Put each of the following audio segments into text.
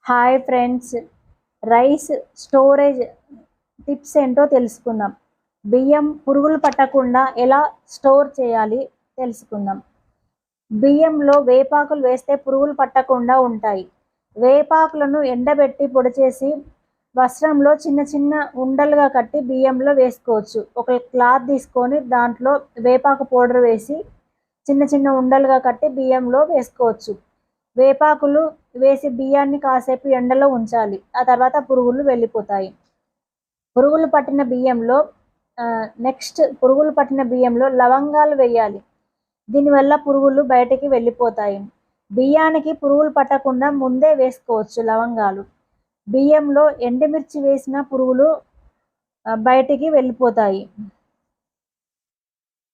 Hi friends, rice storage tips ఏంటో తెలుసుకుందాం. బియ్యం పురుగులు పట్టకుండా ఎలా స్టోర్ చేయాలి తెలుసుకుందాం. బియ్యంలో వేపాకులు వేస్తే పురుగులు పట్టకుండా ఉంటాయి. వేపాకులను ఎండబెట్టి పొడి చేసి వస్త్రంలో చిన్న చిన్న ఉండలుగా కట్టి బియ్యంలో వేసుకోవచ్చు. ఒక క్లాత్ తీసుకొని దాంట్లో వేపాకు పౌడర్ వేసి చిన్న చిన్న ఉండలుగా కట్టి బియ్యంలో వేసుకోవచ్చు. వేపాకులు వేసి బియ్యాన్ని కాసేపు ఎండలో ఉంచాలి. ఆ తర్వాత పురుగులు వెళ్ళిపోతాయి. పురుగులు పట్టిన బియ్యంలో పురుగులు పట్టిన బియ్యంలో లవంగాలు వేయాలి. దీనివల్ల పురుగులు బయటికి వెళ్ళిపోతాయి. బియ్యానికి పురుగులు పట్టకుండా ముందే వేసుకోవచ్చు లవంగాలు. బియ్యంలో ఎండుమిర్చి వేసిన పురుగులు బయటికి వెళ్ళిపోతాయి.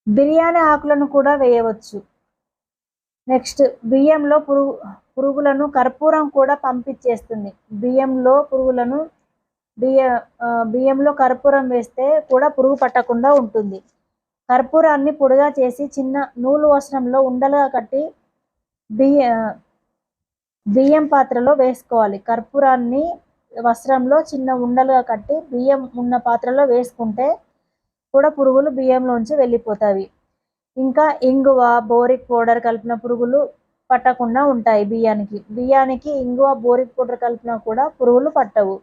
బిర్యానీ ఆకులను కూడా వేయవచ్చు. నెక్స్ట్ బియ్యంలో పురుగులను కర్పూరం కూడా పంపించేస్తుంది. బియ్యంలో కర్పూరం వేస్తే కూడా పురుగు పట్టకుండా ఉంటుంది. కర్పూరాన్ని పొడిగా చేసి చిన్న నూలు వస్త్రంలో ఉండలుగా కట్టి బియ్యం పాత్రలో వేసుకోవాలి. కర్పూరాన్ని వస్త్రంలో చిన్న ఉండలుగా కట్టి బియ్యం ఉన్న పాత్రలో వేసుకుంటే కూడా పురుగులు బియ్యంలోంచి వెళ్ళిపోతాయి. ఇంకా ఇంగువ, బోరిక్ పౌడర్ కలిపిన పురుగులు పట్టకుండా ఉంటాయి. బియ్యానికి ఇంగువ, బోరిక్ పౌడర్ కలిపినా కూడా పురుగులు పట్టవు.